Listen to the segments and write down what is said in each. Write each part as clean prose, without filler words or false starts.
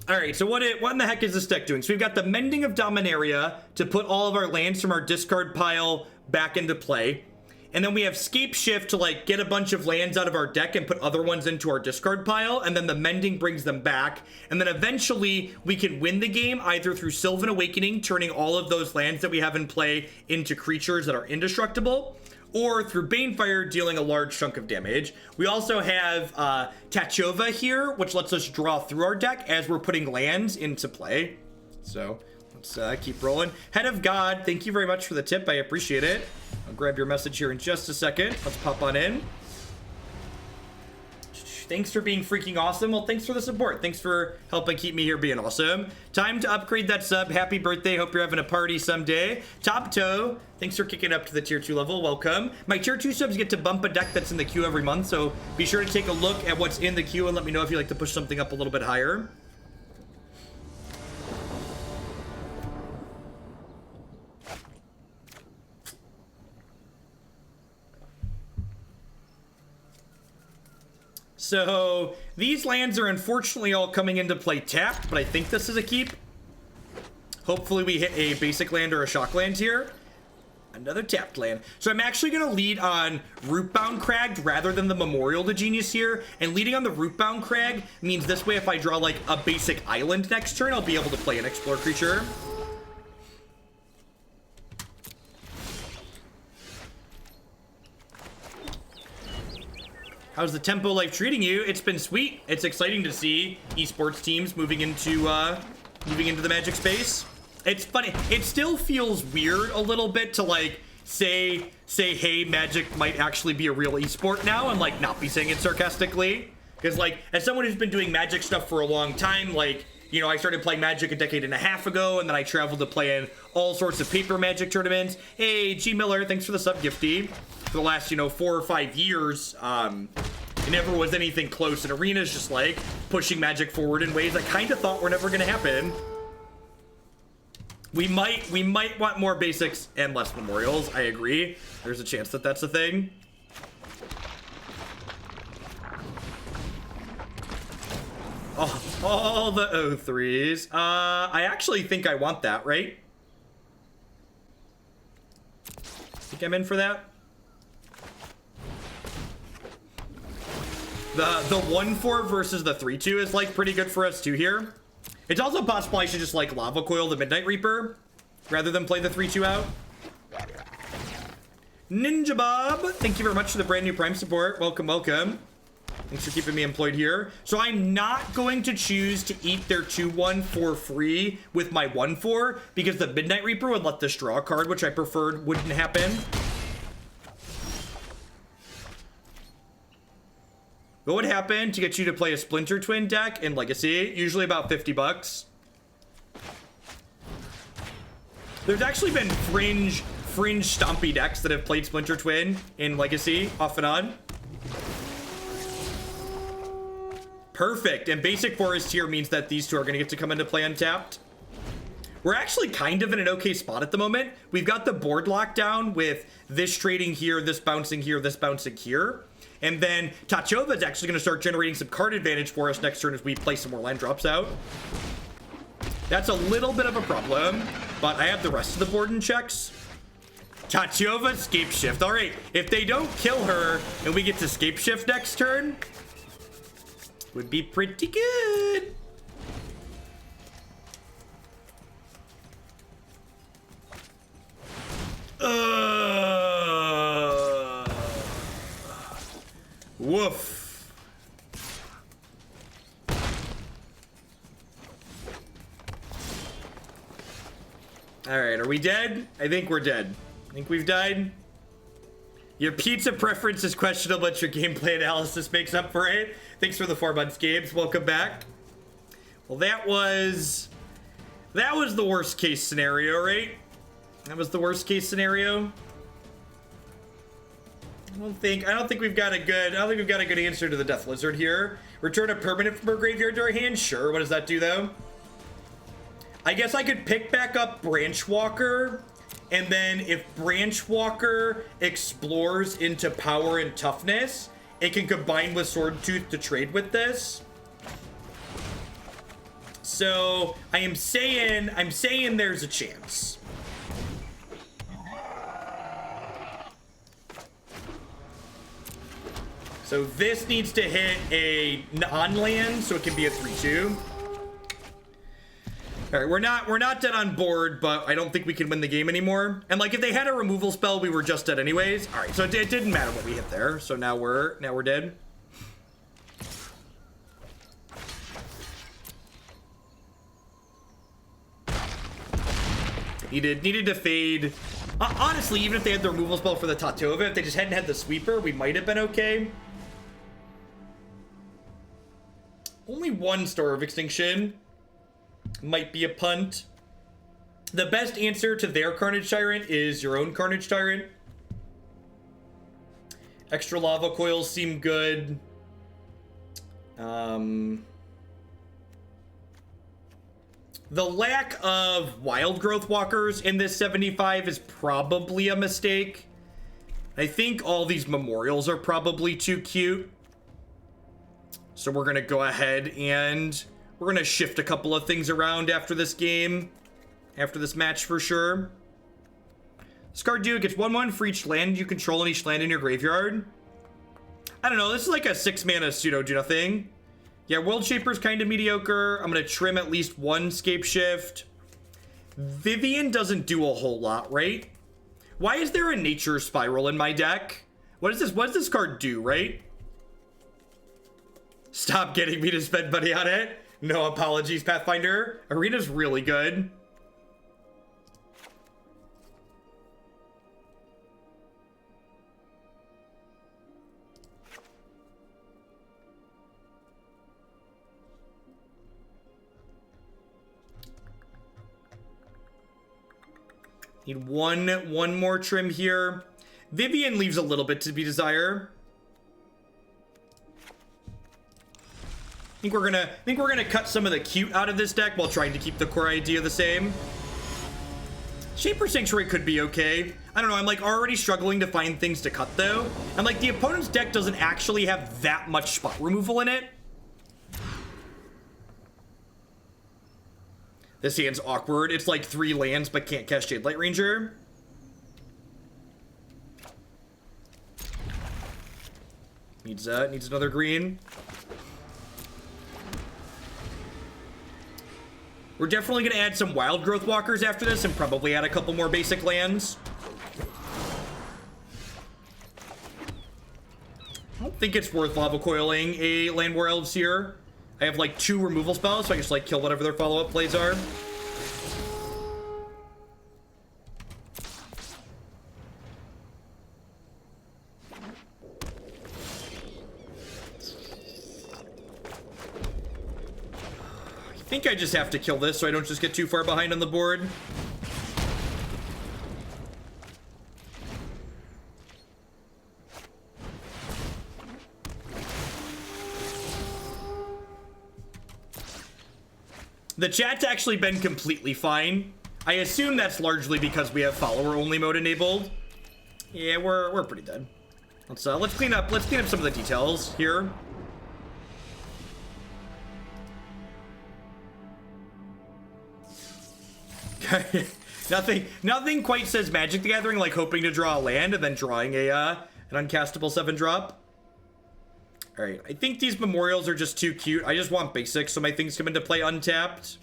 All right, so what in the heck is this deck doing? So we've got the Mending of Dominaria to put all of our lands from our discard pile back into play. And then we have Scapeshift to like get a bunch of lands out of our deck and put other ones into our discard pile. And then the Mending brings them back. And then eventually we can win the game either through Sylvan Awakening, turning all of those lands that we have in play into creatures that are indestructible, or through Banefire, dealing a large chunk of damage. We also have Tatyova here, which lets us draw through our deck as we're putting lands into play. So let's keep rolling. Head of God, thank you very much for the tip. I appreciate it. I'll grab your message here in just a second. Let's pop on in. Thanks for being freaking awesome. Well, thanks for the support. Thanks for helping keep me here being awesome. Time to upgrade that sub. Happy birthday. Hope you're having a party someday. Top Toe, thanks for kicking up to the tier 2 level. Welcome. My tier 2 subs get to bump a deck that's in the queue every month, so be sure to take a look at what's in the queue and let me know if you'd like to push something up a little bit higher. So these lands are unfortunately all coming into play tapped, but I think this is a keep. Hopefully we hit a basic land or a shock land here. Another tapped land. So I'm actually going to lead on Rootbound Crag rather than the Memorial to Genius here. And leading on the Rootbound Crag means this way if I draw like a basic island next turn, I'll be able to play an Explore creature. How's the tempo life treating you? It's been sweet. It's exciting to see esports teams moving into the Magic space. It's funny. It still feels weird a little bit to like say, hey, Magic might actually be a real esport now, and like not be saying it sarcastically. Because like as someone who's been doing Magic stuff for a long time, like, you know, I started playing Magic a decade and a half ago, and then I traveled to play in all sorts of paper Magic tournaments. Hey, G Miller, thanks for the sub gifty. For the last, 4 or 5 years, it never was anything close. And Arena's just like pushing Magic forward in ways I kind of thought were never going to happen. We might want more basics and less memorials. I agree. There's a chance that that's a thing. Oh, all the O3s. I actually think I want that, right? Think I'm in for that? The 1-4 versus the 3-2 is like pretty good for us too here. It's also possible I should just like Lava Coil the Midnight Reaper rather than play the 3-2 out. Ninja Bob, thank you very much for the brand new Prime support. Welcome, welcome. Thanks for keeping me employed here. So I'm not going to choose to eat their 2-1 for free with my 1-4 because the Midnight Reaper would let this draw a card, which I preferred wouldn't happen. What would happen to get you to play a Splinter Twin deck in Legacy? Usually about 50 bucks. There's actually been fringe stompy decks that have played Splinter Twin in Legacy off and on. Perfect. And Basic Forest here means that these two are going to get to come into play untapped. We're actually kind of in an okay spot at the moment. We've got the board lockdown with this trading here, this bouncing here, this bouncing here. And then Tatyova is actually going to start generating some card advantage for us next turn as we play some more land drops out. That's a little bit of a problem, but I have the rest of the board in checks. Tatyova, Scapeshift. All right, if they don't kill her and we get to Scapeshift next turn, would be pretty good. Woof. All right, are we dead? I think we're dead. I think we've died. Your pizza preference is questionable, but your gameplay analysis makes up for it. Thanks for the 4 months, Games. Welcome back. Well, that was the worst case scenario, right? That was the worst case scenario. I don't think we've got a good answer to the Death Lizard here. Return a permanent from our graveyard to our hand? Sure. What does that do though? I guess I could pick back up Branchwalker, and then if Branchwalker explores into power and toughness, it can combine with Swordtooth to trade with this. So I'm saying there's a chance. So this needs to hit a non-land, so it can be a 3/2. All right, we're not dead on board, but I don't think we can win the game anymore. And like, if they had a removal spell, we were just dead anyways. All right, so it didn't matter what we hit there. So now we're dead. Needed to fade. Honestly, even if they had the removal spell for the Tatyova, if they just hadn't had the sweeper, we might have been okay. Only one Star of Extinction. Might be a punt. The best answer to their Carnage Tyrant is your own Carnage Tyrant. Extra Lava Coils seem good. The lack of Wild Growth Walkers in this 75 is probably a mistake. I think all these memorials are probably too cute. So we're going to go ahead and we're going to shift a couple of things around after this game. After this match for sure. Skardu gets 1/1 for each land you control and each land in your graveyard. I don't know. This is like a 6-mana pseudo-do-nothing. Yeah, World Shaper's kind of mediocre. I'm going to trim at least one Scapeshift. Vivien doesn't do a whole lot, right? Why is there a Nature Spiral in my deck? What is this? What does this card do, right? Stop getting me to spend money on it. No apologies, Pathfinder. Arena's really good. Need one more trim here. Vivien leaves a little bit to be desired. I think we're gonna cut some of the cute out of this deck while trying to keep the core idea the same. Shaper Sanctuary could be okay. I don't know, I'm like already struggling to find things to cut though. And like the opponent's deck doesn't actually have that much spot removal in it. This hand's awkward. It's like 3 lands but can't cast Jadelight Ranger. Needs another green. We're definitely going to add some Wild Growth Walkers after this and probably add a couple more basic lands. I don't think it's worth Lava Coiling a Land War Elves here. I have like 2 removal spells, so I just like kill whatever their follow-up plays are. I think I just have to kill this so I don't just get too far behind on the board. The chat's actually been completely fine. I assume that's largely because we have follower only mode enabled. Yeah, we're pretty dead. Let's clean up some of the details here. Nothing quite says Magic the Gathering like hoping to draw a land and then drawing a an uncastable 7-drop. All right, I think these memorials are just too cute. I just want basics so my things come into play untapped.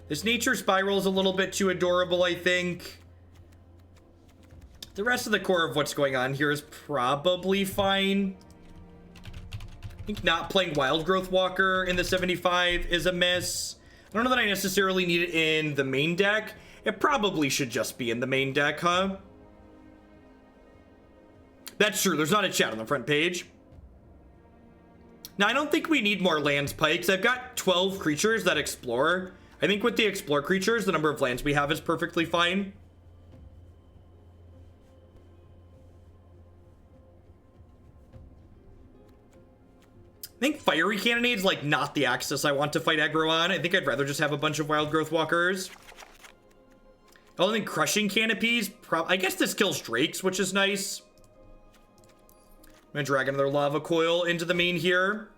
This Nature Spiral is a little bit too adorable, I think. The rest of the core of what's going on here is probably fine. I think not playing Wild Growth Walker in the 75 is a miss. I don't know that I necessarily need it in the main deck. It probably should just be in the main deck, huh? That's true. There's not a chat on the front page. Now, I don't think we need more lands pikes. I've got 12 creatures that explore. I think with the explore creatures, the number of lands we have is perfectly fine. I think Fiery Cannonade's like not the axis I want to fight aggro on. I think I'd rather just have a bunch of Wild Growth Walkers. I think Crushing Canopies, I guess this kills Drakes, which is nice. gonna drag another Lava Coil into the main here.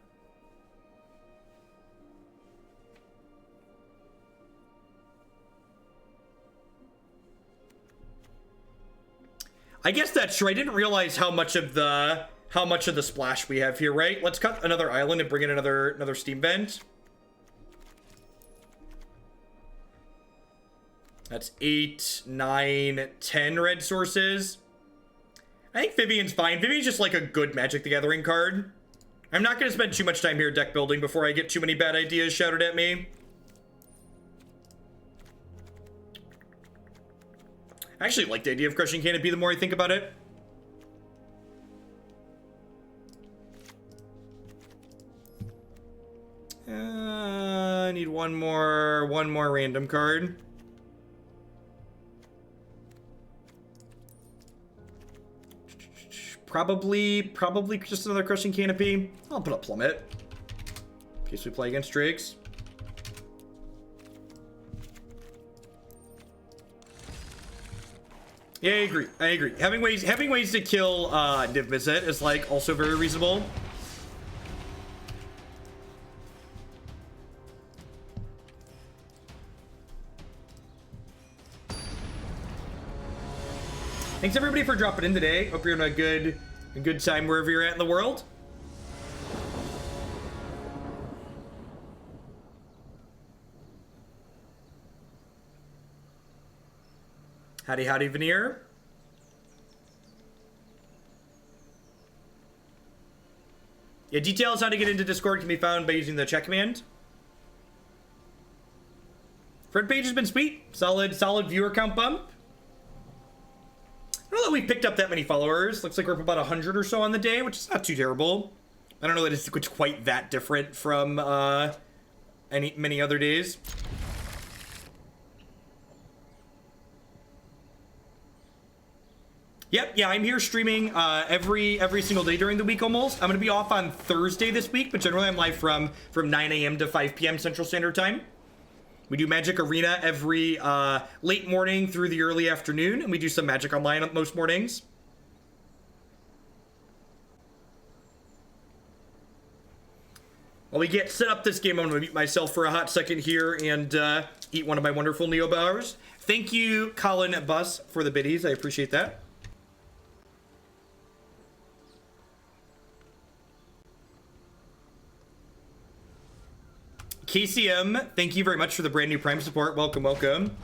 I guess that's true. I didn't realize how much of the splash we have here, right? Let's cut another island and bring in another steam vent. That's 8, 9, 10 red sources. I think Vivien's fine. Vivien's just like a good Magic the Gathering card. I'm not going to spend too much time here deck building before I get too many bad ideas shouted at me. I actually like the idea of Crushing Canopy the more I think about it. I need one more random card. Probably just another Crushing Canopy. I'll put a Plummet in case we play against Drakes. Yeah, I agree. Having ways to kill Div Visit is like also very reasonable. Thanks everybody for dropping in today. Hope you're having a good time wherever you're at in the world. Howdy, Veneer. Yeah, details how to get into Discord can be found by using the chat command. Front page has been sweet. Solid viewer count bump. I don't know that we picked up that many followers. Looks like we're up about 100 or so on the day, which is not too terrible. I don't know that it's quite that different from many other days. Yep, yeah, I'm here streaming every single day during the week almost. I'm going to be off on Thursday this week, but generally I'm live from 9 a.m. to 5 p.m. Central Standard Time. We do Magic Arena every late morning through the early afternoon, and we do some Magic Online most mornings. While we get set up this game, I'm going to mute myself for a hot second here and eat one of my wonderful Neo Bowers. Thank you, Colin Buss, for the biddies. I appreciate that. KCM, thank you very much for the brand new Prime support. Welcome, welcome.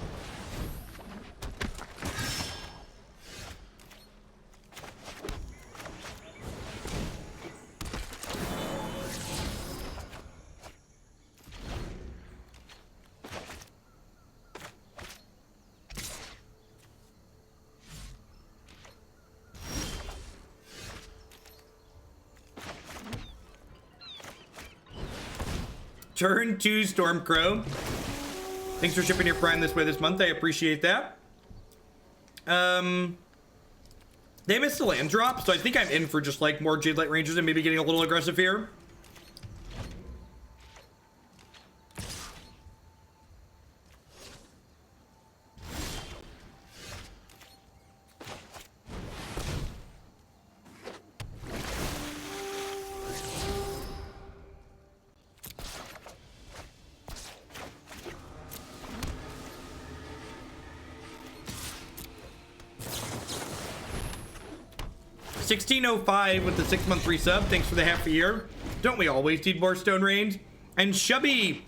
Turn 2 Stormcrow. Thanks for shipping your Prime this way this month. I appreciate that. They missed a land drop, so I think I'm in for just like more Jadelight Rangers and maybe getting a little aggressive here. $16.05 with the 6-month resub. Thanks for the half a year. Don't we always need more Stone Rain? And Shubby,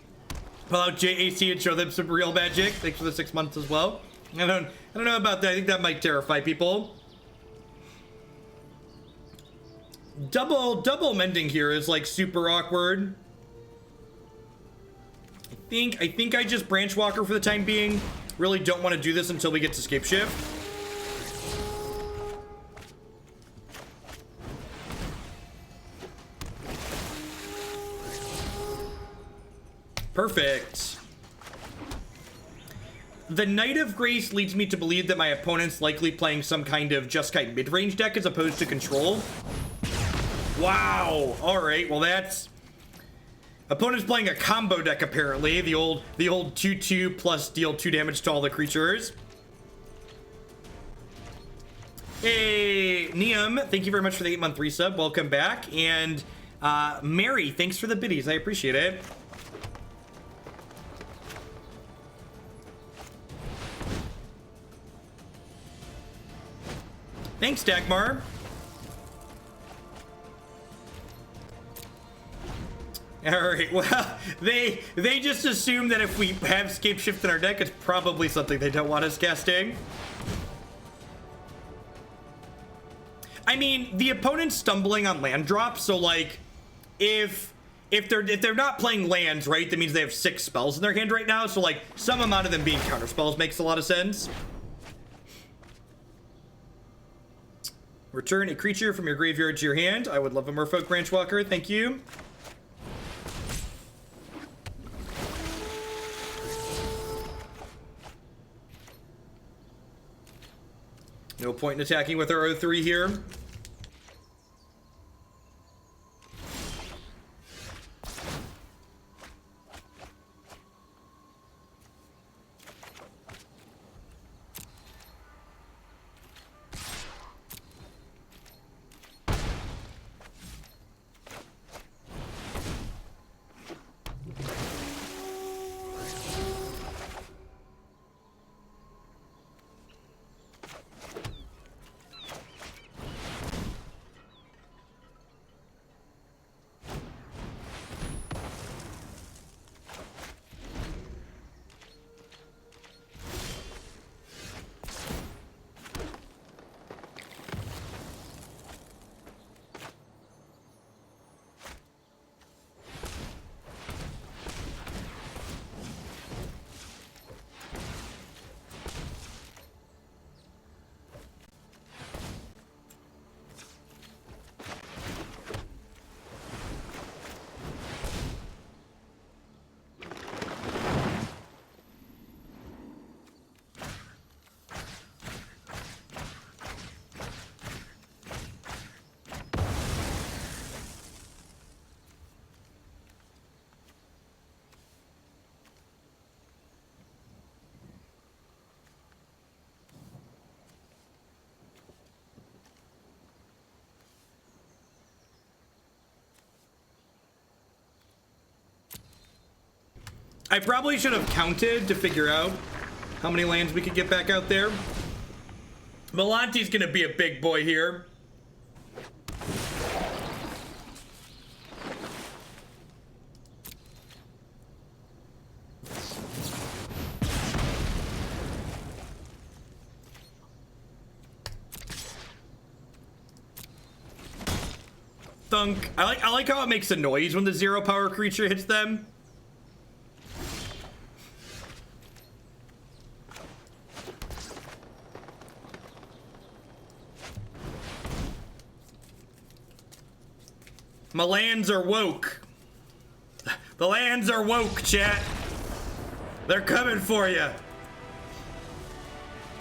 pull out JAC and show them some real magic. Thanks for the 6 months as well. I don't know about that. I think that might terrify people. Double mending here is like super awkward. I think I just Branchwalker for the time being. Really don't want to do this until we get to Scapeshift. Perfect. The Knight of Grace leads me to believe that my opponent's likely playing some kind of Jeskai mid-range deck as opposed to control. Wow. All right. Well, that's... Opponent's playing a combo deck, apparently. The old 2/2 plus deal 2 damage to all the creatures. Hey, Neum, thank you very much for the 8-month resub. Welcome back. And Mary, thanks for the biddies. I appreciate it. Thanks, Dagmar. All right, well, they just assume that if we have Scapeshift in our deck, it's probably something they don't want us casting. I mean, the opponent's stumbling on land drops, so like, if they're not playing lands, right, that means they have 6 spells in their hand right now, so like, some amount of them being counter spells makes a lot of sense. Return a creature from your graveyard to your hand. I would love a Merfolk Branchwalker, thank you. No point in attacking with our O3 here. I probably should have counted to figure out how many lands we could get back out there. Melante's gonna be a big boy here. Thunk. I like how it makes a noise when the 0 power creature hits them. My lands are woke. The lands are woke, chat. They're coming for you.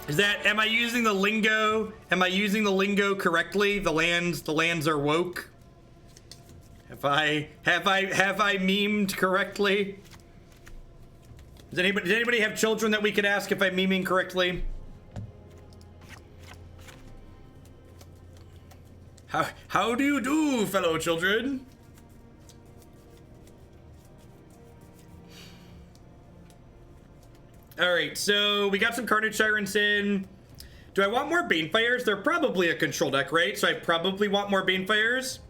Is that, am I using the lingo? Am I using the lingo correctly? The lands are woke. Have I memed correctly? Does anybody have children that we could ask if I'm memeing correctly? How do you do, fellow children? Alright, so we got some Carnage Tyrants in. Do I want more Banefires? They're probably a control deck, right? So I probably want more Banefires.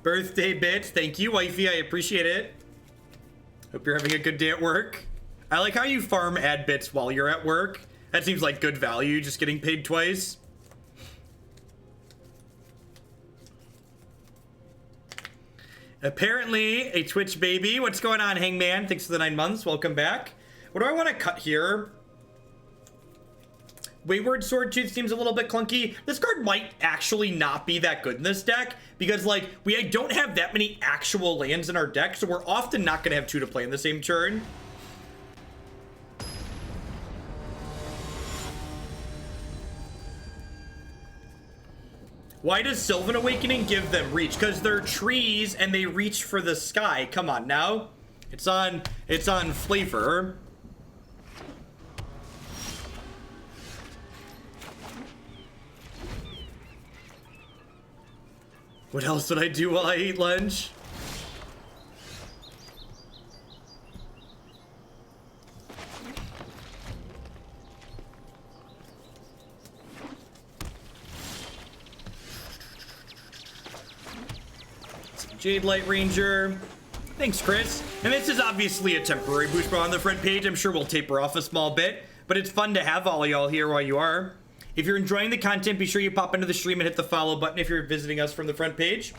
Birthday bits. Thank you, wifey. I appreciate it. Hope you're having a good day at work. I like how you farm ad bits while you're at work. That seems like good value, just getting paid twice. Apparently, a Twitch baby. What's going on, Hangman? Thanks for the 9 months. Welcome back. What do I want to cut here? Wayward Swordtooth seems a little bit clunky. This card might actually not be that good in this deck because, like, we don't have that many actual lands in our deck, so we're often not going to have 2 to play in the same turn. Why does Sylvan Awakening give them reach? Because they're trees and they reach for the sky. Come on now. It's on It's on flavor. What else did I do while I ate lunch? Jadelight Ranger. Thanks, Chris. And this is obviously a temporary boost bar on the front page. I'm sure we'll taper off a small bit, but it's fun to have all y'all here while you are. If you're enjoying the content, be sure you pop into the stream and hit the follow button if you're visiting us from the front page.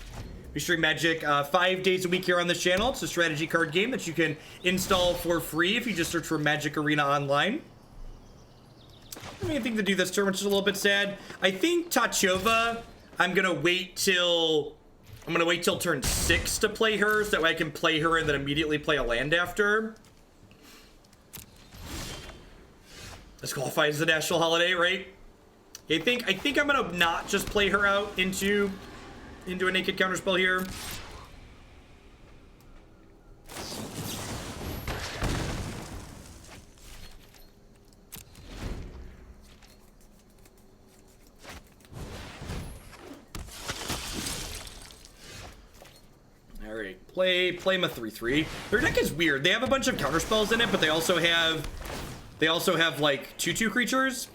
We stream Magic 5 days a week here on this channel. It's a strategy card game that you can install for free if you just search for Magic Arena Online. I mean, I think to do this turn, which is a little bit sad. I think Tatyova, I'm gonna wait till turn 6 to play her, so that way I can play her and then immediately play a land after. This qualifies as a national holiday, right? I think I'm gonna not just play her out into a naked counterspell here. Alright, play my 3/3. Their deck is weird. They have a bunch of counterspells in it, but they also have like 2/2 creatures.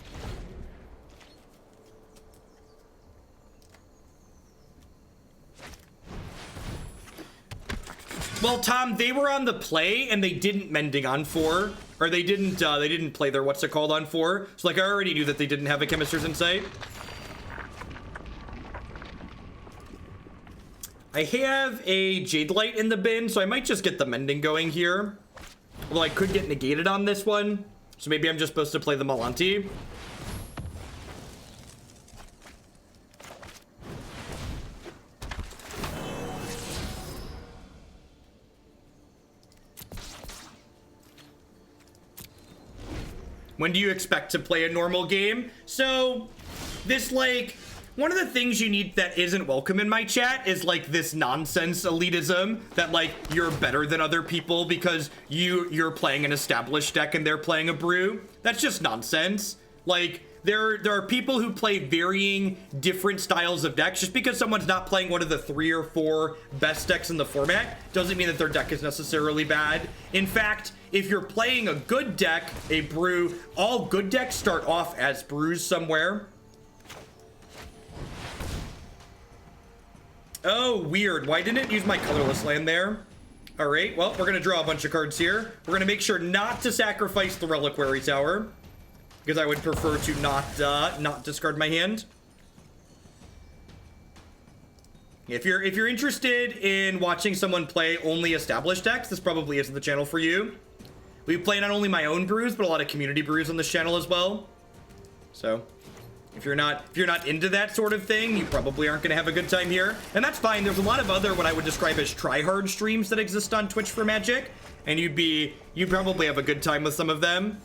Well, Tom, they were on the play and they didn't Mending on 4, or they didn't play their what's it called on 4. So like I already knew that they didn't have a Chemist's Insight. I have a Jadelight in the bin, so I might just get the Mending going here. Although I could get negated on this one, so maybe I'm just supposed to play the Multani. When do you expect to play a normal game? So, this, like, one of the things you need that isn't welcome in my chat is, like, this nonsense elitism that, like, you're better than other people because you're playing an established deck and they're playing a brew. That's just nonsense. Like, there are people who play varying different styles of decks. Just because someone's not playing one of the 3 or 4 best decks in the format doesn't mean that their deck is necessarily bad. In fact, if you're playing a good deck, a brew, all good decks start off as brews somewhere. Oh, weird. Why didn't it use my colorless land there? All right, well, we're gonna draw a bunch of cards here. We're gonna make sure not to sacrifice the Reliquary Tower, because I would prefer to not discard my hand. If you're interested in watching someone play only established decks, this probably isn't the channel for you. We play not only my own brews, but a lot of community brews on this channel as well. So, if you're not into that sort of thing, you probably aren't going to have a good time here, and that's fine. There's a lot of other what I would describe as tryhard streams that exist on Twitch for Magic, and you'd probably have a good time with some of them.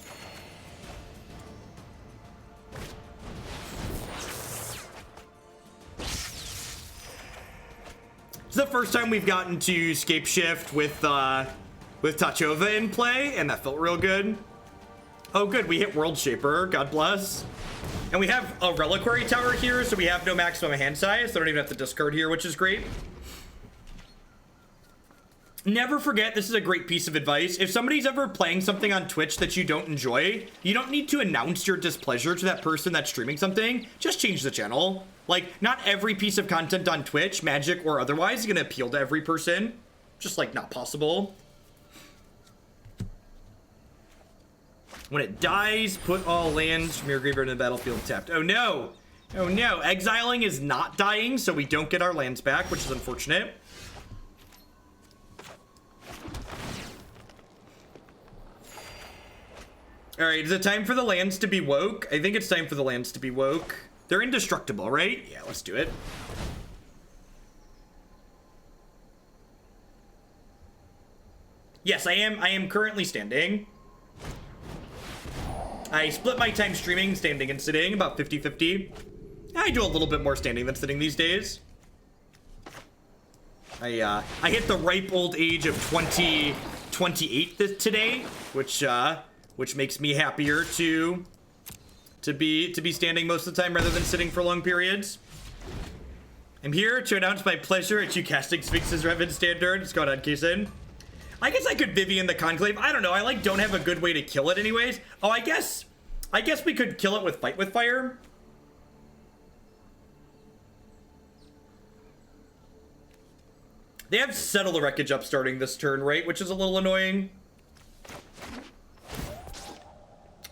It's the first time we've gotten to Scapeshift with Tatyova in play, and that felt real good. Oh, good, we hit World Shaper, God bless. And we have a Reliquary Tower here, so we have no maximum hand size, so I don't even have to discard here, which is great. Never forget, this is a great piece of advice. If somebody's ever playing something on Twitch that you don't enjoy, you don't need to announce your displeasure to that person that's streaming something. Just change the channel. Like, not every piece of content on Twitch, Magic or otherwise, is gonna appeal to every person. Just, like, not possible. When it dies, put all lands from your graveyard in the battlefield tapped. Oh no! Oh no, exiling is not dying, so we don't get our lands back, which is unfortunate. Alright, is it time for the lands to be woke? I think it's time for the lands to be woke. They're indestructible, right? Yeah, let's do it. Yes, I am currently standing. I split my time streaming, standing and sitting, about 50-50. I do a little bit more standing than sitting these days. I hit the ripe old age of 20 28 today, which makes me happier to be standing most of the time rather than sitting for long periods. I'm here to announce my pleasure at you casting Sphinx's Revan Standard. What's going on, Kaysen? I guess I could Vivien the Conclave. I don't know. I don't have a good way to kill it anyways. Oh, I guess we could kill it with Fight with Fire. They have Settle the Wreckage up starting this turn, right? Which is a little annoying.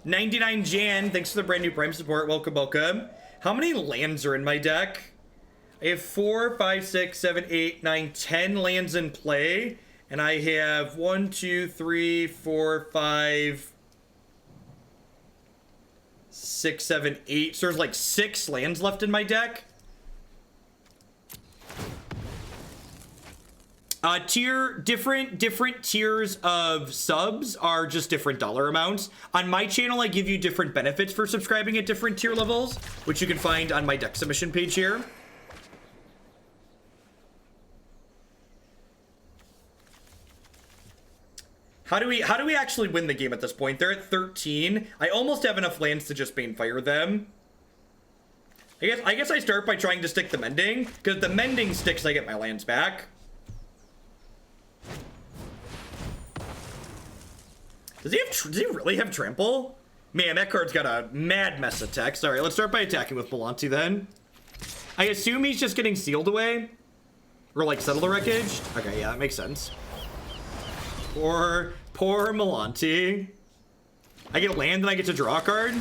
99 Jan, thanks for the brand new Prime support. Welcome, welcome. How many lands are in my deck? I have 4, 5, 6, 7, 8, 9, 10 lands in play. And I have 1, 2, 3, 4, 5, 6, 7, 8. So there's like 6 lands left in my deck. Different tiers of subs are just different dollar amounts. On my channel, I give you different benefits for subscribing at different tier levels, which you can find on my deck submission page here. How do we actually win the game at this point? They're at 13. I almost have enough lands to just Banefire them. I guess I start by trying to stick the Mending, because the Mending sticks, I get my lands back. Does he really have Trample? Man, that card's got a mad mess of text. All right, let's start by attacking with Multani then. I assume he's just getting sealed away. Or like Settle the Wreckage. Okay, yeah, that makes sense. Poor Multani. I get a land and I get to draw a card.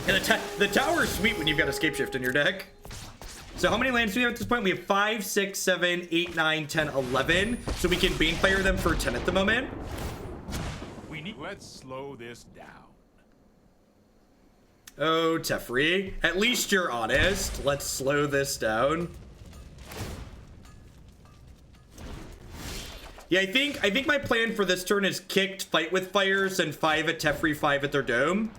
And the tower is sweet when you've got a Scapeshift in your deck. So how many lands do we have at this point? We have 5, 6, 7, 8, 9, 10, 11. So we can Banefire them for 10 at the moment. Let's slow this down. Oh, Teferi. At least you're honest. Let's slow this down. Yeah, I think my plan for this turn is kicked, Fight with Fire, send 5 at Teferi, 5 at their dome.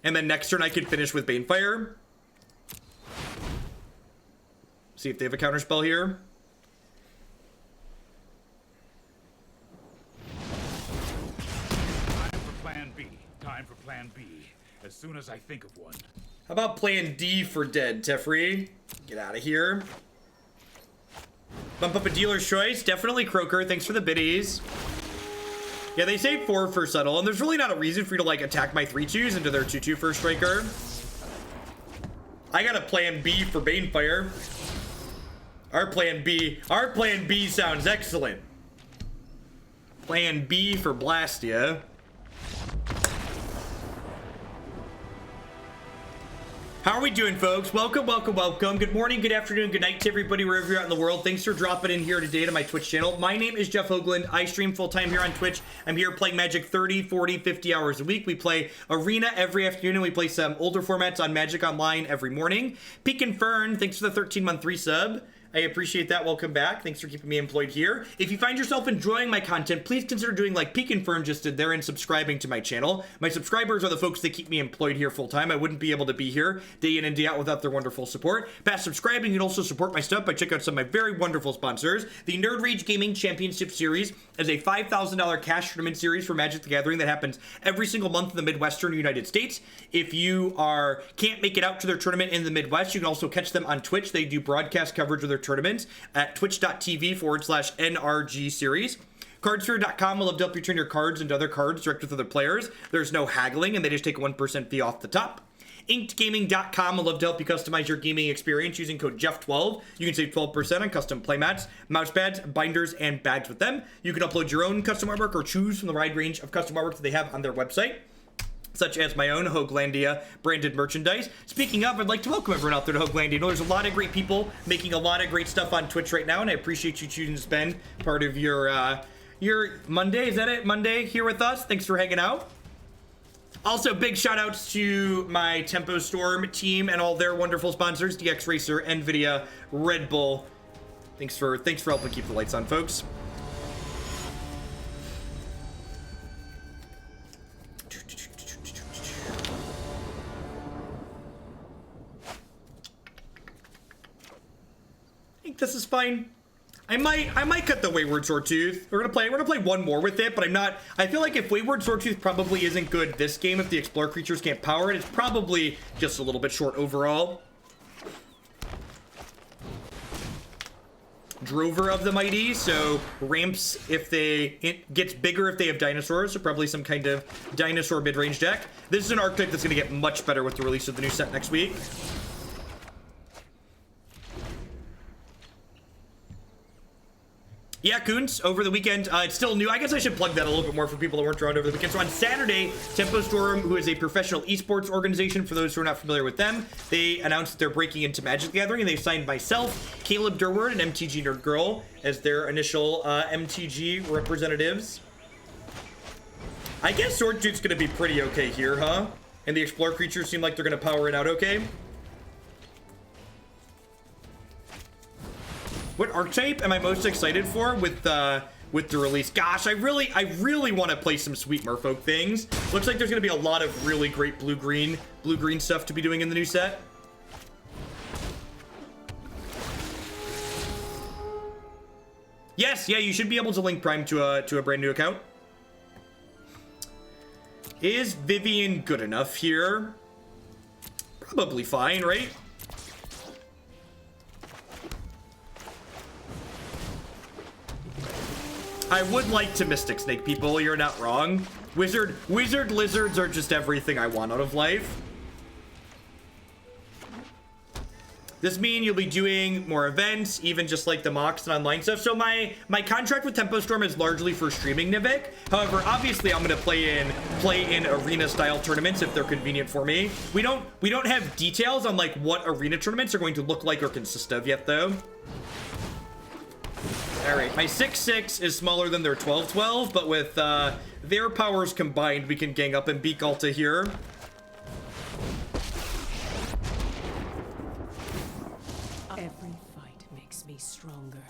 And then next turn I could finish with Banefire. See if they have a counterspell here. Time for plan B. Time for plan B. As soon as I think of one. How about plan D for dead, Teferi? Get out of here. Bump up a dealer's choice. Definitely Croaker. Thanks for the biddies. Yeah, they say 4 for Settle, and there's really not a reason for you to, like, attack my 3/2s into their 2/2 first striker. I got a plan B for Banefire. Our plan B sounds excellent. Plan B for Blastia. How are we doing, folks? Welcome, welcome, welcome. Good morning, good afternoon, good night to everybody wherever you're at in the world. Thanks for dropping in here today to my Twitch channel. My name is Jeff Hoagland. I stream full-time here on Twitch. I'm here playing Magic 30, 40, 50 hours a week. We play Arena every afternoon, and we play some older formats on Magic Online every morning. Peek and Fern, thanks for the 13-month resub. I appreciate that. Welcome back. Thanks for keeping me employed here. If you find yourself enjoying my content, please consider doing like Peek and Fern just did there and subscribing to my channel. My subscribers are the folks that keep me employed here full time. I wouldn't be able to be here day in and day out without their wonderful support. Past subscribing, you can also support my stuff by checking out some of my very wonderful sponsors. The Nerd Rage Gaming Championship Series is a $5,000 cash tournament series for Magic the Gathering that happens every single month in the Midwestern United States. If you can't make it out to their tournament in the Midwest, you can also catch them on Twitch. They do broadcast coverage of their tournaments at twitch.tv/NRG series. Cardsphere.com will love to help you turn your cards into other cards directly to other players. There's no haggling, and they just take a 1% fee off the top. InkedGaming.com will love to help you customize your gaming experience using code Jeff12. You can save 12% on custom playmats, mouse pads, binders, and bags with them. You can upload your own custom artwork or choose from the wide range of custom artwork that they have on their website, such as my own Hoaglandia branded merchandise. Speaking of, I'd like to welcome everyone out there to Hoaglandia. There's a lot of great people making a lot of great stuff on Twitch right now, and I appreciate you choosing to spend part of your Monday, is that it? Monday here with us. Thanks for hanging out. Also, big shout outs to my Tempo Storm team and all their wonderful sponsors, DX Racer, NVIDIA, Red Bull, Thanks for helping keep the lights on, folks. I think this is fine. I might cut the Wayward Swordtooth. We're gonna play one more with it, but I feel like if Wayward Swordtooth probably isn't good this game, if the Explorer creatures can't power it, it's probably just a little bit short overall. Drover of the Mighty, so ramps it gets bigger if they have dinosaurs, so probably some kind of dinosaur mid-range deck. This is an archetype that's gonna get much better with the release of the new set next week. Yeah, Coons, over the weekend, it's still new. I guess I should plug that a little bit more for people that weren't around over the weekend. So on Saturday, Tempo Storm, who is a professional esports organization, for those who are not familiar with them, they announced that they're breaking into Magic the Gathering, and they've signed myself, Caleb Durward, and MTG Nerd Girl as their initial MTG representatives. I guess Swordtooth's gonna be pretty okay here, huh? And the Explorer creatures seem like they're gonna power it out okay. What archetype am I most excited for with the release? Gosh, I really want to play some sweet Merfolk things. Looks like there's going to be a lot of really great blue-green stuff to be doing in the new set. Yes, yeah, you should be able to link Prime to a brand new account. Is Vivien good enough here? Probably fine, right? I would like to Mystic Snake people, you're not wrong. Wizard lizards are just everything I want out of life. This mean you'll be doing more events, even just like the mocks and online stuff. So my contract with Tempo Storm is largely for streaming Nivik. However, obviously I'm gonna play in arena style tournaments if they're convenient for me. We don't have details on like what arena tournaments are going to look like or consist of yet though. All right, my 6/6 is smaller than their 12/12, but with their powers combined, we can gang up and beat Galta here. Every fight makes me stronger.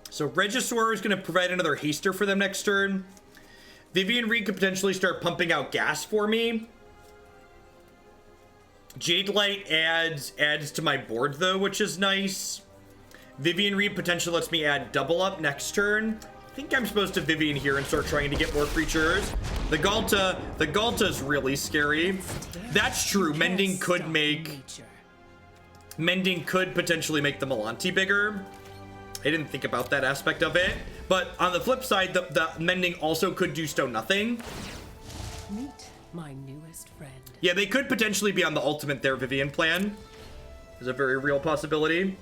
So Regisaur is going to provide another haster for them next turn. Vivien Reid could potentially start pumping out gas for me. Jadelight adds to my board though, which is nice. Vivien Reid potentially lets me add double up next turn. I think I'm supposed to Vivien here and start trying to get more creatures. The Galta's really scary. That's true. Mending could potentially make the Multani bigger. I didn't think about that aspect of it. But on the flip side, the Mending also could do stone nothing. Meet my newest friend. Yeah, they could potentially be on the ultimate there Vivien plan. There's a very real possibility.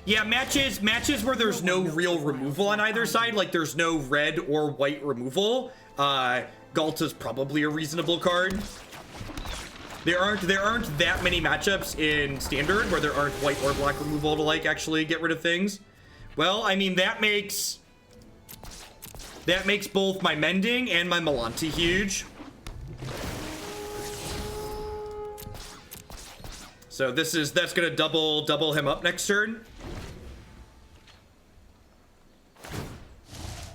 Yeah, matches where there's no real removal on either side, like there's no red or white removal. Galta's probably a reasonable card. There aren't that many matchups in Standard where there aren't white or black removal to like actually get rid of things. Well, I mean that makes both my Mending and my Multani huge. So that's gonna double him up next turn.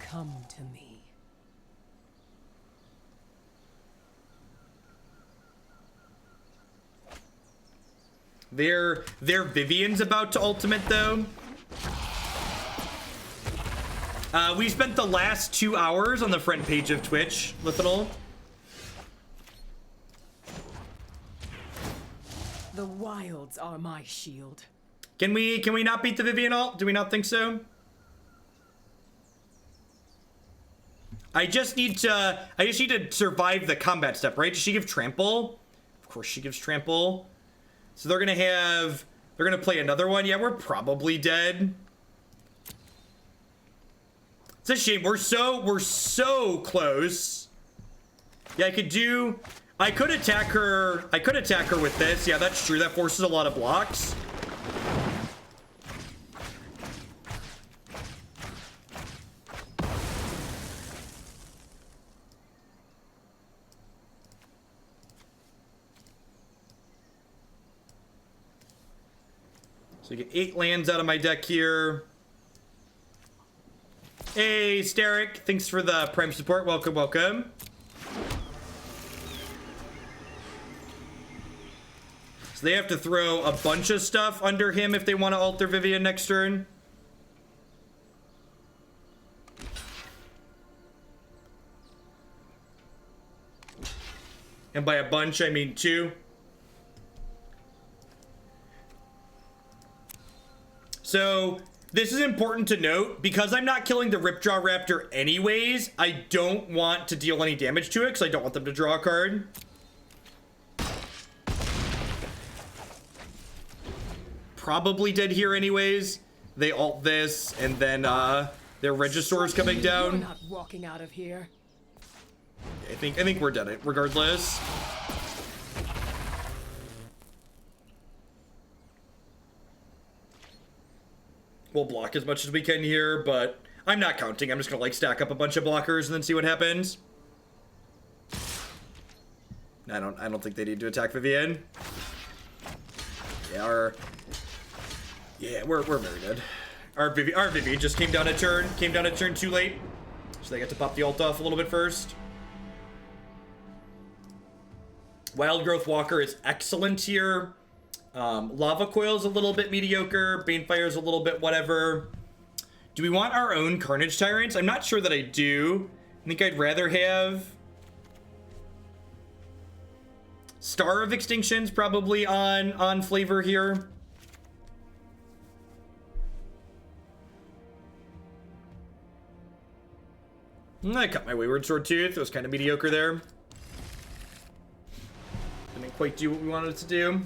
Come to me. Their Vivien's about to ultimate though. We spent the last 2 hours on the front page of Twitch, Lithinol. The wilds are my shield. Can we not beat the Vivien ult? Do we not think so? I just need to survive the combat step, right? Does she give trample? Of course she gives trample. So they're gonna play another one. Yeah, we're probably dead. It's a shame. We're so close. Yeah, I could attack her with this. Yeah, that's true. That forces a lot of blocks. So you get 8 lands out of my deck here. Hey, Steric, thanks for the Prime support. Welcome, welcome. So they have to throw a bunch of stuff under him if they want to ult their Vivien next turn. And by a bunch, I mean 2. So this is important to note. Because I'm not killing the Ripjaw Raptor anyways, I don't want to deal any damage to it because I don't want them to draw a card. Probably dead here anyways. They ult this, and then their Regisaur is coming down. You're not walking out of here. I think we're dead regardless. We'll block as much as we can here, but I'm not counting. I'm just gonna like stack up a bunch of blockers and then see what happens. I don't think they need to attack Vivien. Yeah, we're very dead. Our Vivien just came down a turn too late. So they get to pop the ult off a little bit first. Wild Growth Walker is excellent here. Lava Coil is a little bit mediocre. Banefire is a little bit whatever. Do we want our own Carnage Tyrants? I'm not sure that I do. I think I'd rather have Star of Extinctions probably on flavor here. I cut my Wayward Swordtooth. It was kind of mediocre there. Didn't quite do what we wanted it to do.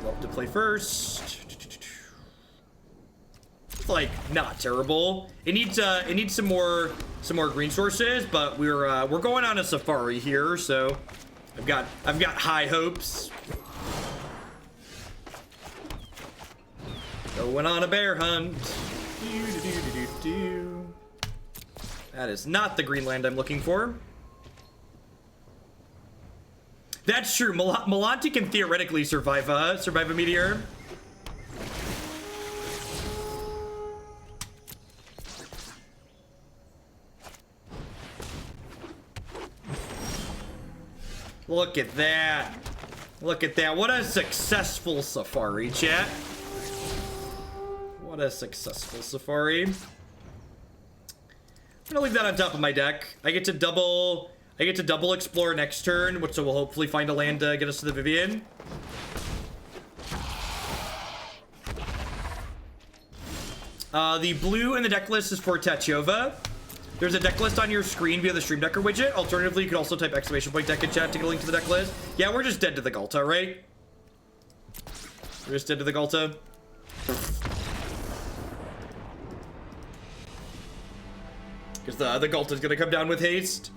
Love to play first. It's like not terrible. It needs some more green sources, but we're going on a safari here, so I've got high hopes. Going on a bear hunt. That is not the green land I'm looking for. That's true. Multani can theoretically survive a meteor. Look at that. Look at that. What a successful safari, chat. What a successful safari. I'm gonna leave that on top of my deck. I get to double explore next turn, which will hopefully find a land to get us to the Vivien. The blue in the deck list is for Tatyova. There's a deck list on your screen via the Stream Decker widget. Alternatively, you could also type !deck in chat to get a link to the deck list. Yeah, we're just dead to the Ghalta, right? We're just dead to the Ghalta. Because the Ghalta is going to come down with haste.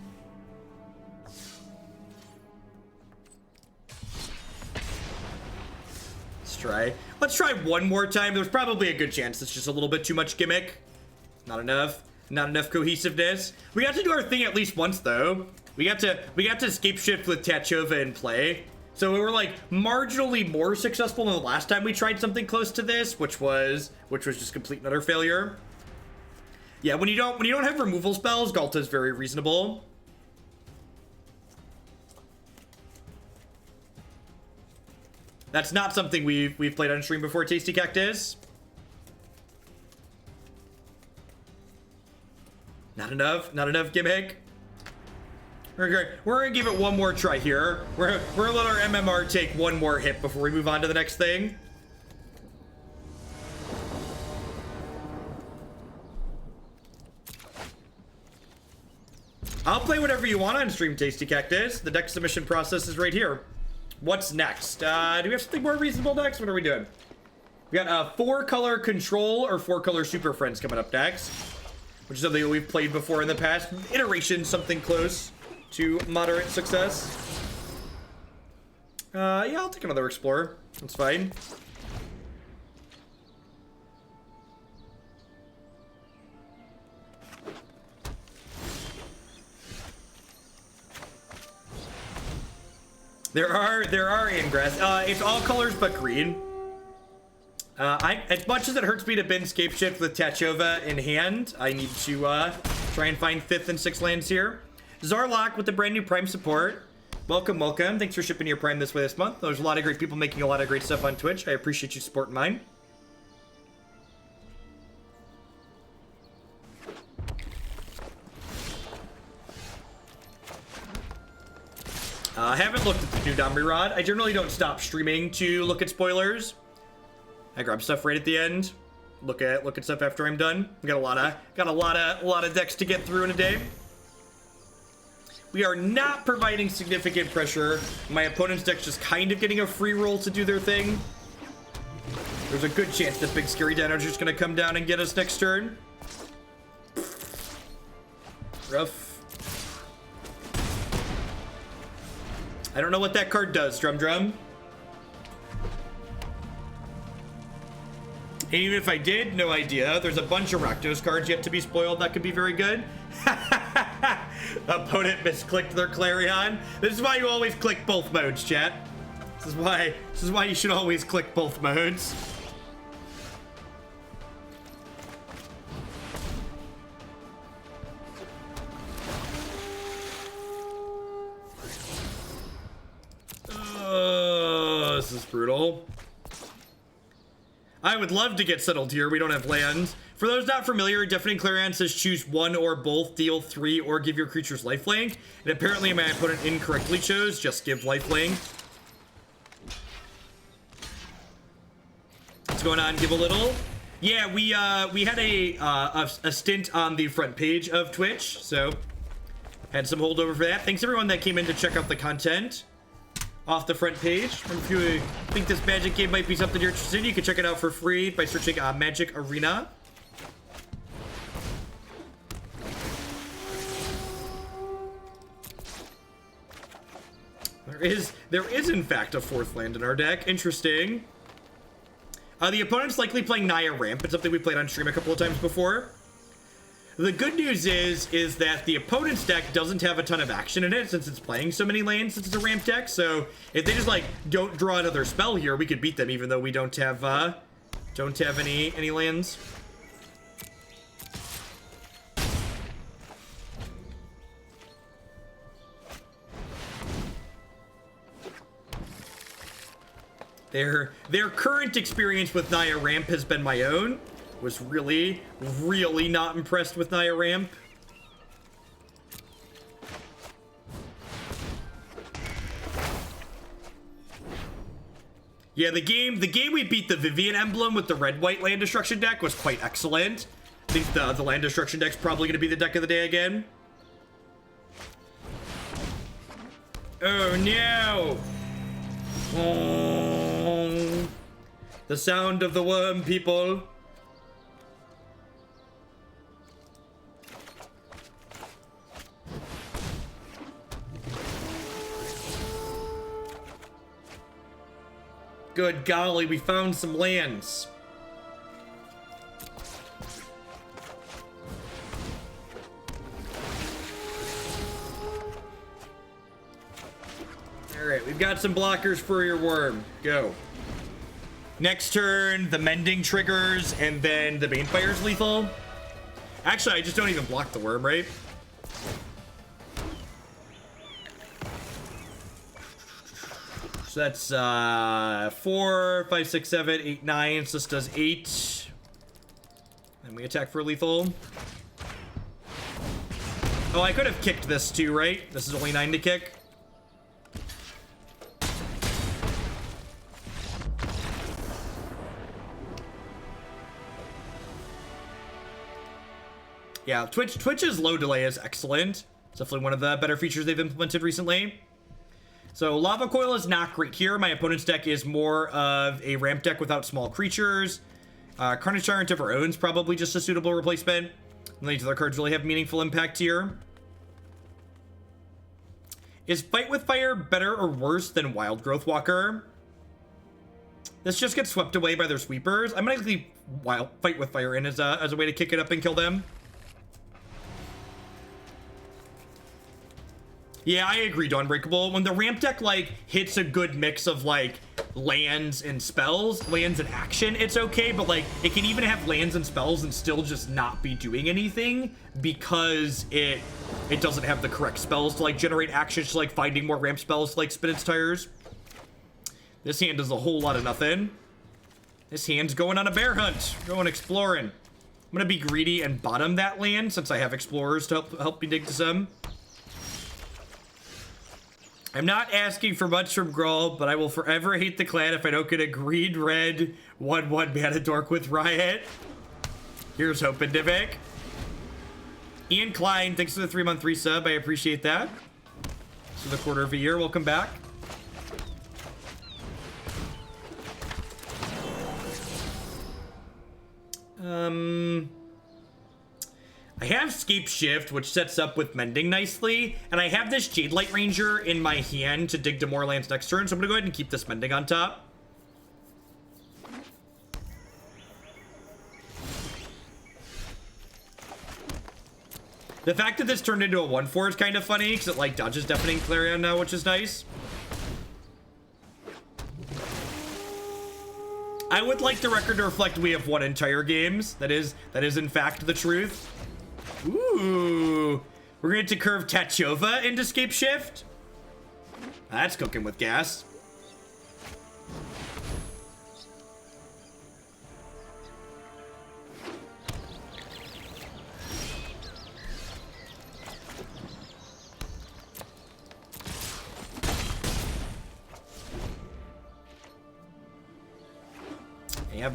Let's try one more time. There's probably a good chance it's just a little bit too much gimmick. Not enough cohesiveness. We got to do our thing at least once though. We got to Scapeshift with Tatyova in play. So we were like marginally more successful than the last time we tried something close to this, which was just complete and utter failure. Yeah, when you don't have removal spells, Ghalta is very reasonable. That's not something we've played on stream before, Tasty Cactus. Not enough gimmick. We're gonna give it one more try here. We're gonna let our MMR take one more hit before we move on to the next thing. I'll play whatever you want on stream, Tasty Cactus. The deck submission process is right here. What's next? Do we have something more reasonable next? What are we doing? We got 4-color Control or 4-color Super Friends coming up next, which is something we've played before in the past. Iteration, something close to moderate success. Yeah, I'll take another Explorer. That's fine. There are ingress. It's all colors but green. As much as it hurts me to bin Scapeshift with Tatyova in hand, I need to try and find 5th and 6th lands here. Zarlock with the brand new Prime support. Welcome, welcome. Thanks for shipping your Prime this way this month. There's a lot of great people making a lot of great stuff on Twitch. I appreciate you supporting mine. I haven't looked at the new Domri Rod. I generally don't stop streaming to look at spoilers. I grab stuff right at the end. Look at stuff after I'm done. We got a lot of decks to get through in a day. We are not providing significant pressure. My opponent's deck's just kind of getting a free roll to do their thing. There's a good chance that big scary Dino is just gonna come down and get us next turn. Rough. I don't know what that card does, Drum Drum. And even if I did, no idea. There's a bunch of Rakdos cards yet to be spoiled that could be very good. Opponent misclicked their Clarion. This is why you always click both modes, chat. This is why you should always click both modes. This is brutal. I would love to get settled here. We don't have land. For those not familiar, Deafening Clarion says choose one or both, deal 3, or give your creatures lifelink. And apparently my opponent incorrectly chose just give lifelink. What's going on? Give a little. Yeah, we had a stint on the front page of Twitch, so had some holdover for that. Thanks everyone that came in to check out the content off the front page. If you think this Magic game might be something you're interested in, you can check it out for free by searching Magic Arena. There is in fact a 4th land in our deck. Interesting. The opponent's likely playing Naya Ramp. It's something we played on stream a couple of times before. The good news is that the opponent's deck doesn't have a ton of action in it since it's playing so many lands since it's a ramp deck. So if they just like don't draw another spell here, we could beat them even though we don't have any lands. Their current experience with Naya Ramp has been my own. Was really not impressed with Naya Ramp. Yeah, the game we beat the Vivien emblem with the red-white land destruction deck was quite excellent. I think the land destruction deck's probably going to be the deck of the day again. Oh no! Oh, the sound of the worm, people. Good golly, we found some lands. Alright, we've got some blockers for your worm. Go. Next turn, the Mending triggers, and then the Banefire's lethal. Actually, I just don't even block the worm, right? So that's 4, 5, 6, 7, 8, 9. So this does 8. And we attack for lethal. Oh, I could have kicked this too, right? This is only 9 to kick. Yeah, Twitch's low delay is excellent. It's definitely one of the better features they've implemented recently. So Lava Coil is not great here. My opponent's deck is more of a ramp deck without small creatures. Carnage Tyrant of our own is probably just a suitable replacement. None of these other cards really have meaningful impact here. Is Fight with Fire better or worse than Wild Growth Walker? This just gets swept away by their sweepers. I'm gonna leave Fight with Fire in as a way to kick it up and kill them. Yeah, I agree, Dawnbreakable. When the ramp deck, like, hits a good mix of, like, lands and spells, lands and action, it's okay, but, like, it can even have lands and spells and still just not be doing anything because it doesn't have the correct spells to, like, generate actions, to, like, finding more ramp spells to, like, spin its tires. This hand does a whole lot of nothing. This hand's going on a bear hunt, going exploring. I'm gonna be greedy and bottom that land since I have explorers to help me dig to some. I'm not asking for much from Gruul, but I will forever hate the clan if I don't get a green-red 1/1 mana dork with Riot. Here's hoping, Divik. Ian Klein, thanks for the 3-month resub. I appreciate that. For the quarter of a year, welcome back. I have Scapeshift, which sets up with Mending nicely, and I have this Jadelight Ranger in my hand to dig to more lands next turn, so I'm gonna go ahead and keep this Mending on top. The fact that this turned into a 1/4 is kind of funny, because it, like, dodges Deafening Clarion now, which is nice. I would like the record to reflect we have won entire games. That is in fact the truth. Ooh, we're going to curve Tatyova into Scapeshift. That's cooking with gas.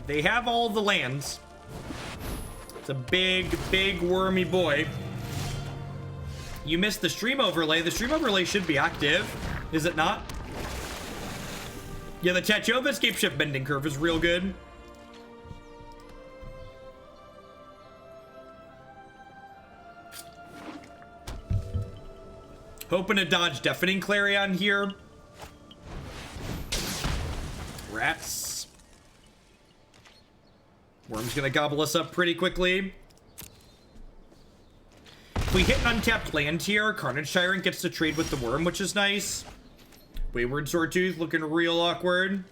They have all the lands. It's a big, big wormy boy. You missed the stream overlay. The stream overlay should be active, is it not? Yeah, the Tatyova Scapeshift bending curve is real good. Hoping to dodge Deafening Clarion here. Rats. Worm's gonna gobble us up pretty quickly. If we hit an untapped land here, Carnage Tyrant gets to trade with the Worm, which is nice. Wayward Swordtooth looking real awkward.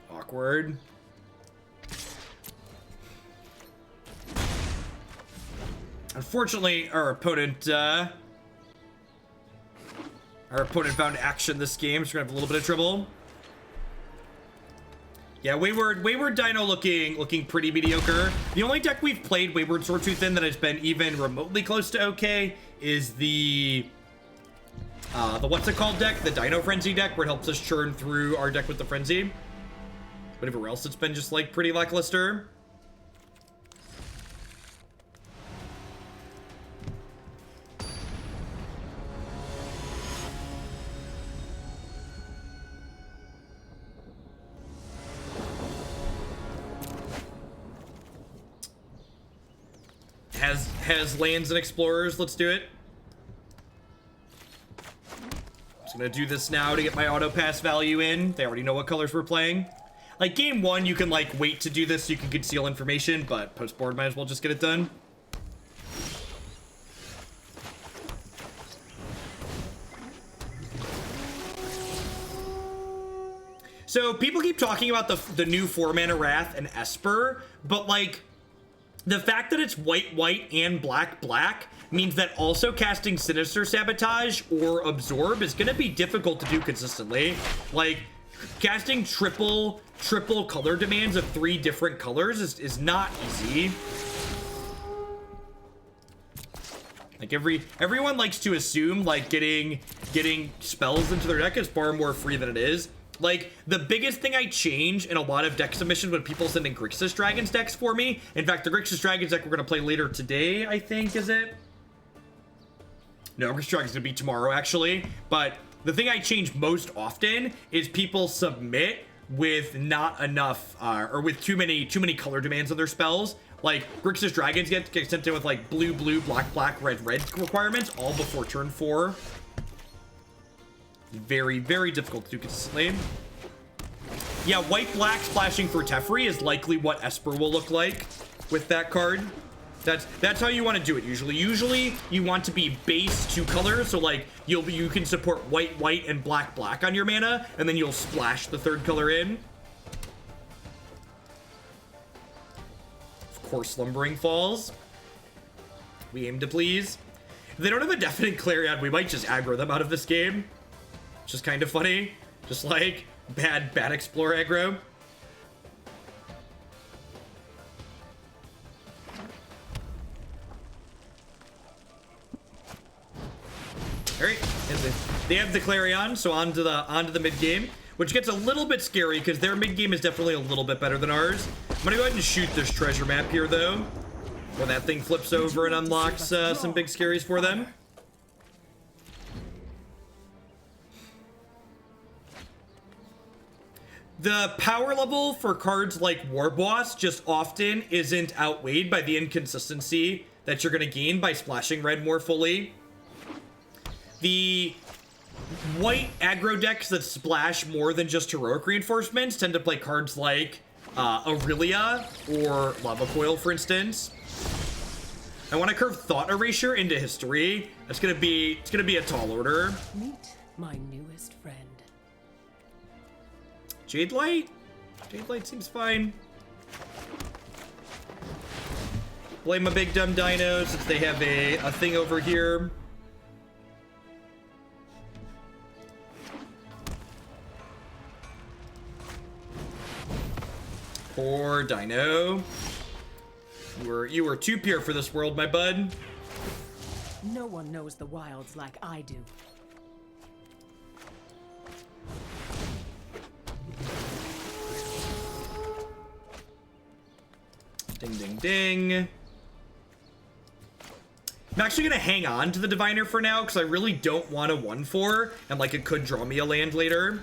Awkward. Unfortunately, our opponent found action this game, so we're gonna have a little bit of trouble. Yeah, Wayward Dino looking pretty mediocre. The only deck we've played Wayward Swordtooth in that has been even remotely close to okay is the what's it called deck? The Dino Frenzy deck, where it helps us churn through our deck with the Frenzy. But everywhere else, it's been just like pretty lackluster. Has lands and explorers. Let's do it. I'm just gonna do this now to get my auto pass value in. They already know what colors we're playing. Like game one, you can like wait to do this so you can conceal information, but post board might as well just get it done. So people keep talking about the new 4-mana Wrath and Esper, but like the fact that it's white and black means that also casting Sinister Sabotage or Absorb is gonna be difficult to do consistently. Like casting triple color demands of 3 different colors is not easy. Like everyone likes to assume like getting spells into their deck is far more free than it is. Like, the biggest thing I change in a lot of deck submissions when people send in Grixis Dragons decks for me, in fact, the Grixis Dragons deck we're going to play later today, I think, is it? No, Grixis Dragons going to be tomorrow, actually. But the thing I change most often is people submit with not enough, or with too many color demands on their spells. Like, Grixis Dragons get sent in with, like, blue, black, red requirements all before turn 4. Very, very difficult to do consistently. Yeah, white-black splashing for Teferi is likely what Esper will look like with that card. That's how you want to do it usually. Usually you want to be base 2 colors, so like you can support white, white, and black, black on your mana, and then you'll splash the 3rd color in. Of course, Slumbering Falls. We aim to please. If they don't have a definite Clarion, we might just aggro them out of this game. Which is kind of funny. Just like bad Explore aggro. All right, they have the Clarion, so onto the mid game, which gets a little bit scary because their mid game is definitely a little bit better than ours. I'm gonna go ahead and shoot this treasure map here though, when that thing flips over and unlocks some big scaries for them. The power level for cards like War Boss just often isn't outweighed by the inconsistency that you're gonna gain by splashing red more fully. The white aggro decks that splash more than just heroic reinforcements tend to play cards like Aurelia or Lava Coil, for instance. I want to curve Thought Erasure into history. It's gonna be a tall order. Meet my newest friend. Jadelight? Jadelight seems fine. Blame my big dumb dinos since they have a thing over here. Poor Dino. You were too pure for this world, my bud. No one knows the wilds like I do. Ding, ding, ding. I'm actually gonna hang on to the Diviner for now because I really don't want a 1/4 and like it could draw me a land later.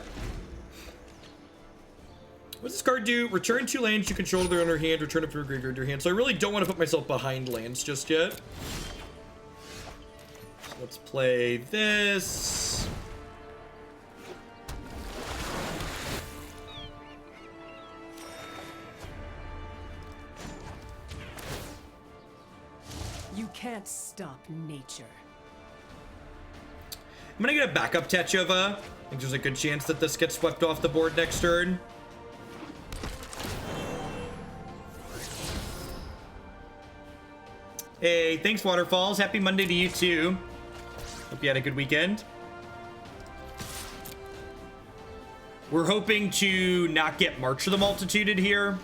What does this card do? Return 2 lands you control to their owner hand, return it from your graveyard to your hand. So I really don't want to put myself behind lands just yet. So let's play this. You can't stop nature. I'm gonna get a backup Tatyova. I think there's a good chance that this gets swept off the board next turn. Hey, thanks Waterfalls. Happy Monday to you too. Hope you had a good weekend. We're hoping to not get March of the Multituded here.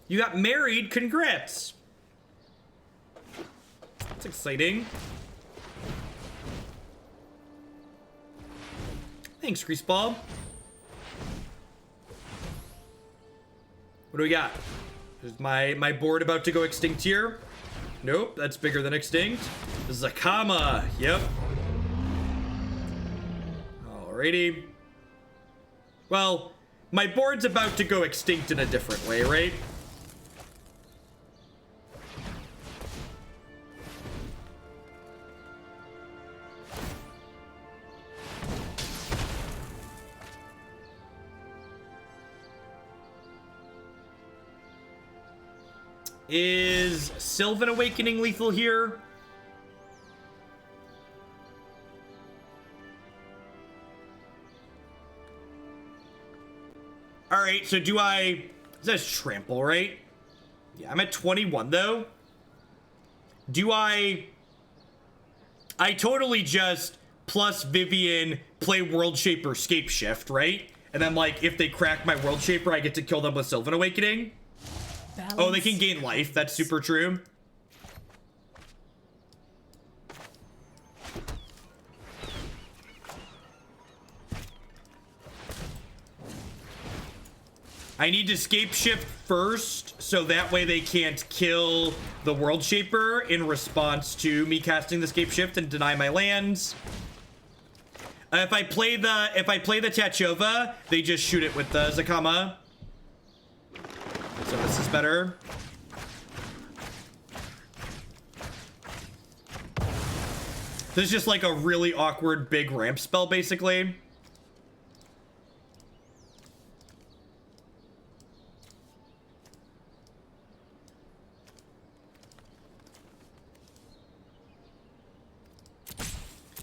You got married, congrats. That's exciting. Thanks, Greaseball. What do we got? Is my board about to go extinct here? Nope, that's bigger than extinct. Zakama, yep. Alrighty. Well, my board's about to go extinct in a different way, right? Is Sylvan Awakening lethal here? Alright, so do I... That's trample, right? Yeah, I'm at 21, though. Do I totally just plus Vivien, play World Shaper, Scapeshift, right? And then, like, if they crack my World Shaper, I get to kill them with Sylvan Awakening? Oh, they can gain life. That's super true. I need to Scapeshift first, so that way they can't kill the World Shaper in response to me casting the Scapeshift and deny my lands. If I play the Tatyova, they just shoot it with the Zakama. So this is better. This is just like a really awkward big ramp spell, basically.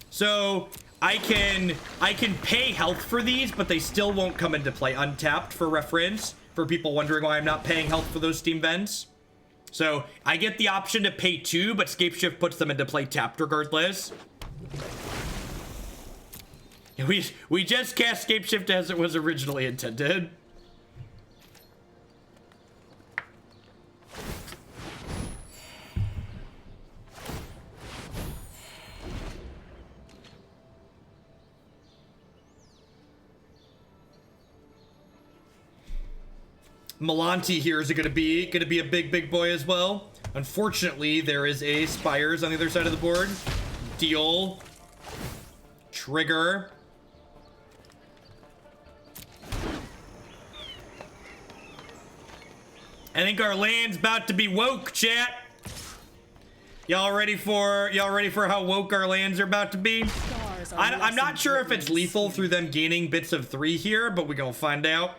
So I can pay health for these, but they still won't come into play untapped, for reference, for people wondering why I'm not paying health for those steam vents. So I get the option to pay 2, but Scapeshift puts them into play tapped regardless. We just cast Scapeshift as it was originally intended. Multani here is gonna be a big boy as well. Unfortunately, there is a Spires on the other side of the board. Deal. Trigger. I think our land's about to be woke, chat. Y'all ready for how woke our lands are about to be? I'm not sure if it's lethal through them gaining bits of 3 here, but we're gonna find out.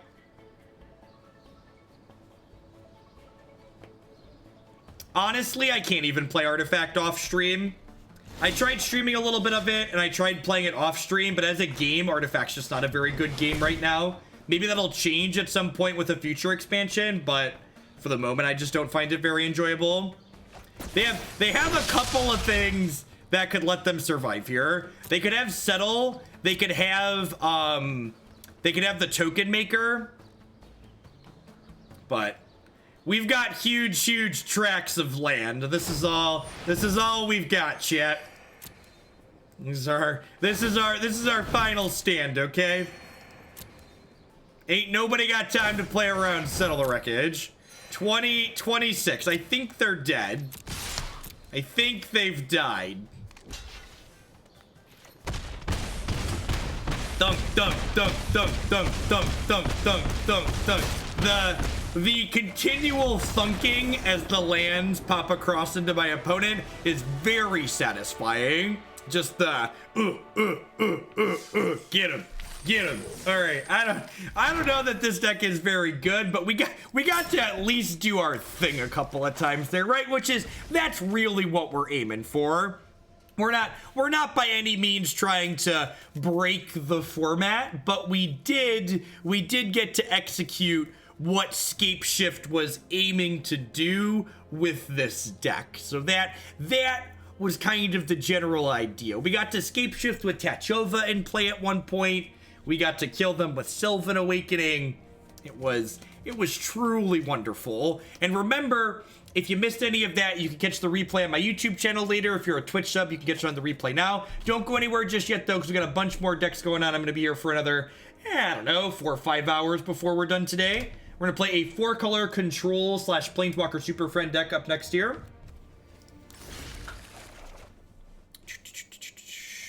Honestly, I can't even play Artifact off stream. I tried streaming a little bit of it, and I tried playing it off stream, but as a game, Artifact's just not a very good game right now. Maybe that'll change at some point with a future expansion, but for the moment, I just don't find it very enjoyable. They have a couple of things that could let them survive here. They could have Settle. They could have the Token Maker. But we've got huge tracts of land. This is all we've got, chat. This is our final stand, okay? Ain't nobody got time to play around, Settle the Wreckage. 26. I think they're dead. I think they've died. Dunk, dunk, dunk, dunk, dunk, dunk, dunk, dunk, dunk, dunk. The continual thunking as the lands pop across into my opponent is very satisfying. Just the get him. Get him. All right. I don't know that this deck is very good, but we got to at least do our thing a couple of times there, right? That's really what we're aiming for. We're not by any means trying to break the format, but we did get to execute what Scapeshift was aiming to do with this deck. So that was kind of the general idea. We got to Scapeshift with Tatyova in play at one point. We got to kill them with Sylvan Awakening. It was truly wonderful. And remember, if you missed any of that, you can catch the replay on my YouTube channel later. If you're a Twitch sub, you can catch it on the replay now. Don't go anywhere just yet, though, because we got a bunch more decks going on. I'm going to be here for another, I don't know, 4 or 5 hours before we're done today. We're going to play a 4-color control / Planeswalker Super Friend deck up next here.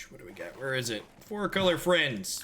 What do we got? Where is it? 4-color friends.